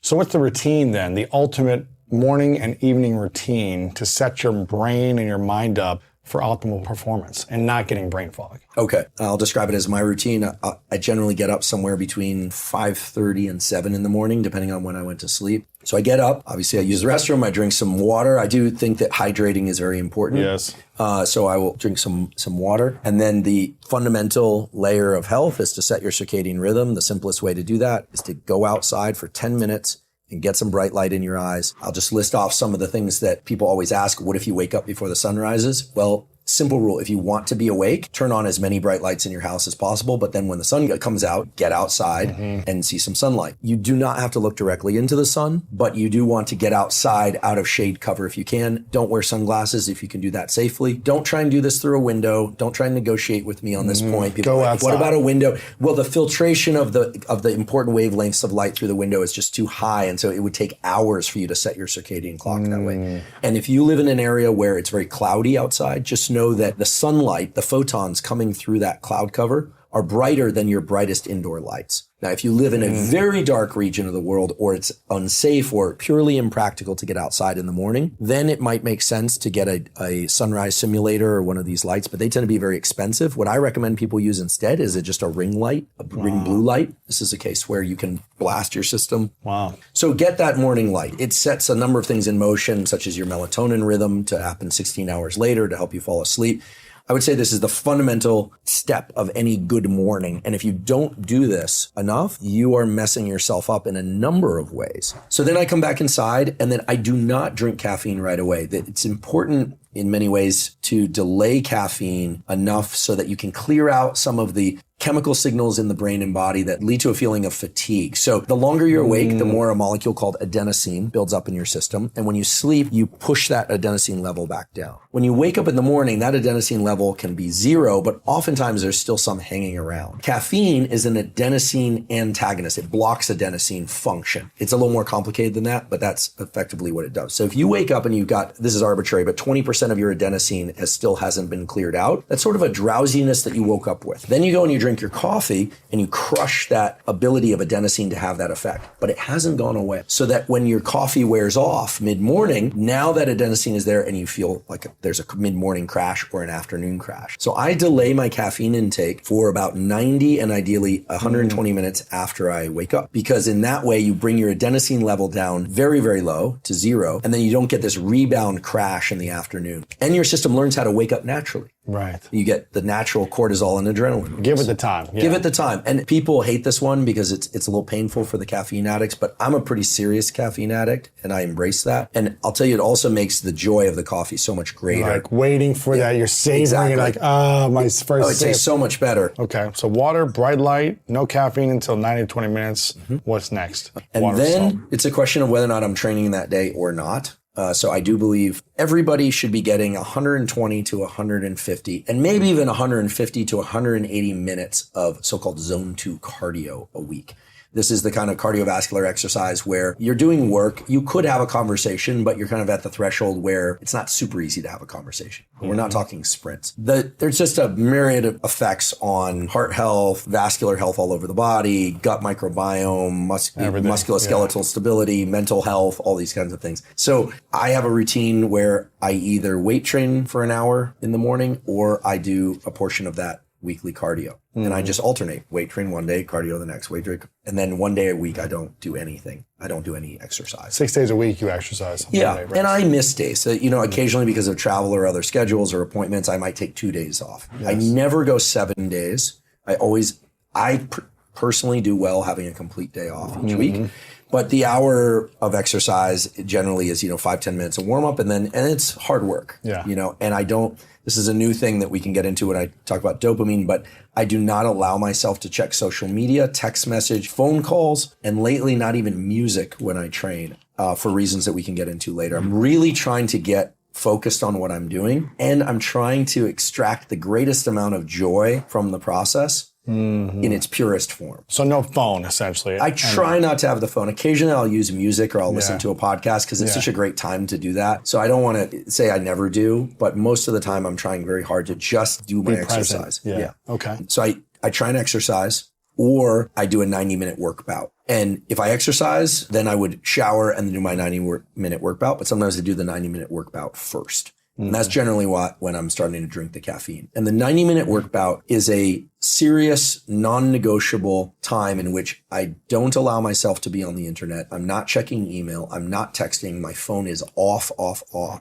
So what's the routine then? The ultimate morning and evening routine to set your brain and your mind up for optimal performance and not getting brain fog? Okay. I'll describe it as my routine. I generally get up somewhere between 5:30 and 7 in the morning, depending on when I went to sleep. So I get up, obviously I use the restroom, I drink some water. I do think that hydrating is very important. Yes. So I will drink some water. And then the fundamental layer of health is to set your circadian rhythm. The simplest way to do that is to go outside for 10 minutes and get some bright light in your eyes. I'll just list off some of the things that people always ask. What if you wake up before the sun rises? Well, simple rule. If you want to be awake, turn on as many bright lights in your house as possible. But then when the sun comes out, get outside and see some sunlight. You do not have to look directly into the sun, but you do want to get outside out of shade cover if you can. Don't wear sunglasses if you can do that safely. Don't try and do this through a window. Don't try and negotiate with me on this point. People Go are like, outside. what about a window? Well, the filtration of the important wavelengths of light through the window is just too high. And so it would take hours for you to set your circadian clock that way. And if you live in an area where it's very cloudy outside, just know that the sunlight, the photons coming through that cloud cover are brighter than your brightest indoor lights. Now, if you live in a very dark region of the world or it's unsafe or purely impractical to get outside in the morning, then it might make sense to get a sunrise simulator or one of these lights, but they tend to be very expensive. What I recommend people use instead is just a ring light, a ring blue light. This is a case where you can blast your system. Wow. So get that morning light. It sets a number of things in motion, such as your melatonin rhythm to happen 16 hours later to help you fall asleep. I would say this is the fundamental step of any good morning. And if you don't do this enough, you are messing yourself up in a number of ways. So then I come back inside and then I do not drink caffeine right away. It's important in many ways to delay caffeine enough so that you can clear out some of the chemical signals in the brain and body that lead to a feeling of fatigue. So the longer you're awake, the more a molecule called adenosine builds up in your system. And when you sleep, you push that adenosine level back down. When you wake up in the morning, that adenosine level can be 0, but oftentimes there's still some hanging around. Caffeine is an adenosine antagonist. It blocks adenosine function. It's a little more complicated than that, but that's effectively what it does. So if you wake up and you've got, this is arbitrary, but 20% of your adenosine still hasn't been cleared out, that's sort of a drowsiness that you woke up with. Then you go and you drink your coffee and you crush that ability of adenosine to have that effect, but it hasn't gone away. So that when your coffee wears off mid-morning, now that adenosine is there and you feel like there's a mid-morning crash or an afternoon crash. So I delay my caffeine intake for about 90 and ideally 120 minutes after I wake up, because in that way you bring your adenosine level down very, very low to 0, and then you don't get this rebound crash in the afternoon. And your system learns how to wake up naturally. Right. You get the natural cortisol and adrenaline. Give it the time. Yeah. Give it the time. And people hate this one because it's a little painful for the caffeine addicts, but I'm a pretty serious caffeine addict and I embrace that. And I'll tell you, it also makes the joy of the coffee so much greater. Like waiting for that. You're savoring exactly. it like, my first it sip. tastes so much better. Okay. So water, bright light, no caffeine until 90 to 20 minutes. What's next? And Water, then salt. it's a question of whether or not I'm training that day or not. So I do believe everybody should be getting 120 to 150 and maybe even 150 to 180 minutes of so-called zone 2 cardio a week. This is the kind of cardiovascular exercise where you're doing work. You could have a conversation, but you're kind of at the threshold where it's not super easy to have a conversation. We're not talking sprints. There's just a myriad of effects on heart health, vascular health all over the body, gut microbiome, musculoskeletal stability, mental health, all these kinds of things. So I have a routine where I either weight train for an hour in the morning or I do a portion of that weekly cardio. And I just alternate, weight train one day, cardio the next, weight train. And then one day a week, I don't do anything. I don't do any exercise. 6 days a week you exercise. Yeah, and I miss days. So, occasionally because of travel or other schedules or appointments, I might take 2 days off. Yes. I never go 7 days. I personally do well having a complete day off each week. But the hour of exercise generally is, 5-10 minutes of warm up and it's hard work. Yeah. And this is a new thing that we can get into when I talk about dopamine, but I do not allow myself to check social media, text message, phone calls, and lately not even music when I train for reasons that we can get into later. I'm really trying to get focused on what I'm doing, and I'm trying to extract the greatest amount of joy from the process in its purest form. So no phone, essentially. I try not to have the phone. Occasionally I'll use music or I'll listen to a podcast because it's such a great time to do that. So I don't want to say I never do, but most of the time I'm trying very hard to just do my exercise. Yeah. Okay. So I try and exercise, or I do a 90-minute work bout. And if I exercise, then I would shower and do my 90-minute work bout. But sometimes I do the 90-minute work bout first. And that's generally when I'm starting to drink the caffeine. And the 90-minute work bout is a serious, non-negotiable time in which I don't allow myself to be on the internet. I'm not checking email. I'm not texting. My phone is off.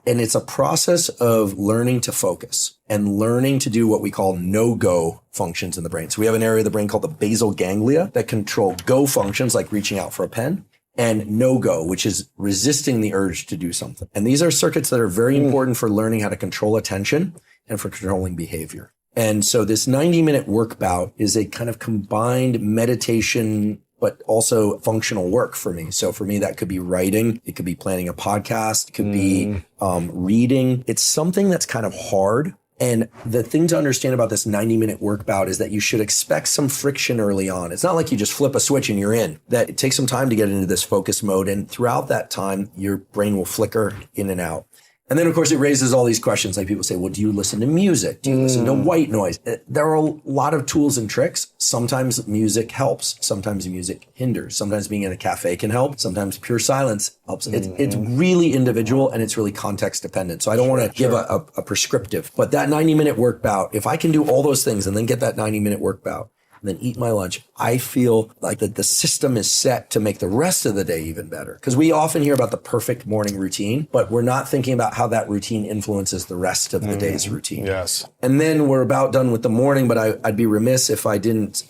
And it's a process of learning to focus and learning to do what we call no-go functions in the brain. So we have an area of the brain called the basal ganglia that control go functions like reaching out for a pen, and no-go, which is resisting the urge to do something. And these are circuits that are very important for learning how to control attention and for controlling behavior. And so this 90-minute work bout is a kind of combined meditation, but also functional work for me. So for me, that could be writing. It could be planning a podcast. It could be reading. It's something that's kind of hard. And the thing to understand about this 90-minute work bout is that you should expect some friction early on. It's not like you just flip a switch and you're in. That it takes some time to get into this focus mode. And throughout that time, your brain will flicker in and out. And then, of course, it raises all these questions. Like people say, well, do you listen to music? Do you listen to white noise? There are a lot of tools and tricks. Sometimes music helps. Sometimes music hinders. Sometimes being in a cafe can help. Sometimes pure silence helps. It's really individual and it's really context dependent. So I don't want to give a prescriptive. But that 90-minute work bout, if I can do all those things and then get that 90-minute work bout, and then eat my lunch, I feel like that the system is set to make the rest of the day even better. Because we often hear about the perfect morning routine, but we're not thinking about how that routine influences the rest of the day's routine. Yes. And then we're about done with the morning, but I'd be remiss if I didn't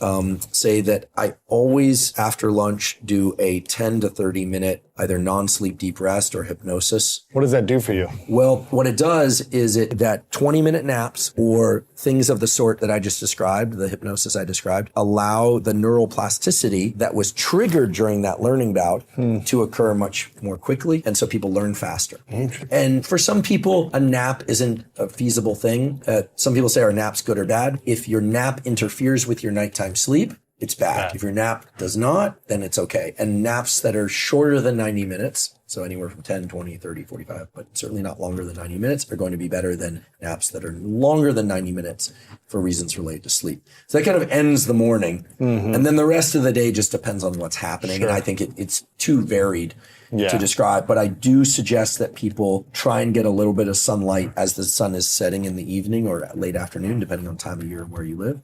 say that I always, after lunch, do a 10 to 30 minute either non-sleep deep rest or hypnosis. What does that do for you? Well, what it does is that 20-minute naps or things of the sort that I just described, the hypnosis I described, allow the neural plasticity that was triggered during that learning bout to occur much more quickly. And so people learn faster. And for some people, a nap isn't a feasible thing. Some people say, are naps good or bad? If your nap interferes with your nighttime sleep, it's bad. If your nap does not, then it's okay. And naps that are shorter than 90 minutes, so anywhere from 10, 20, 30, 45, but certainly not longer than 90 minutes, are going to be better than naps that are longer than 90 minutes for reasons related to sleep. So that kind of ends the morning. And then the rest of the day just depends on what's happening. And I think it's too varied to describe. But I do suggest that people try and get a little bit of sunlight as the sun is setting in the evening or late afternoon, depending on time of year where you live.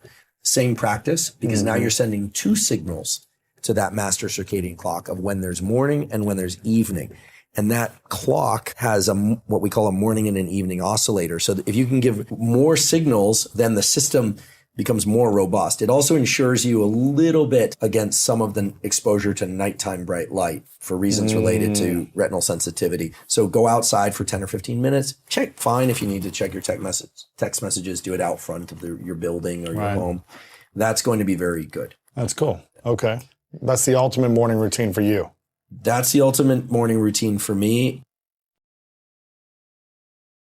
Same practice, because now you're sending two signals to that master circadian clock of when there's morning and when there's evening. And that clock has what we call a morning and an evening oscillator. So that if you can give more signals, then the system becomes more robust. It also ensures you a little bit against some of the exposure to nighttime bright light for reasons related to retinal sensitivity. So go outside for 10 or 15 minutes. Check fine if you need to check your text messages, do it out front of your building or your home. That's going to be very good. That's cool. Okay. That's the ultimate morning routine for you. That's the ultimate morning routine for me.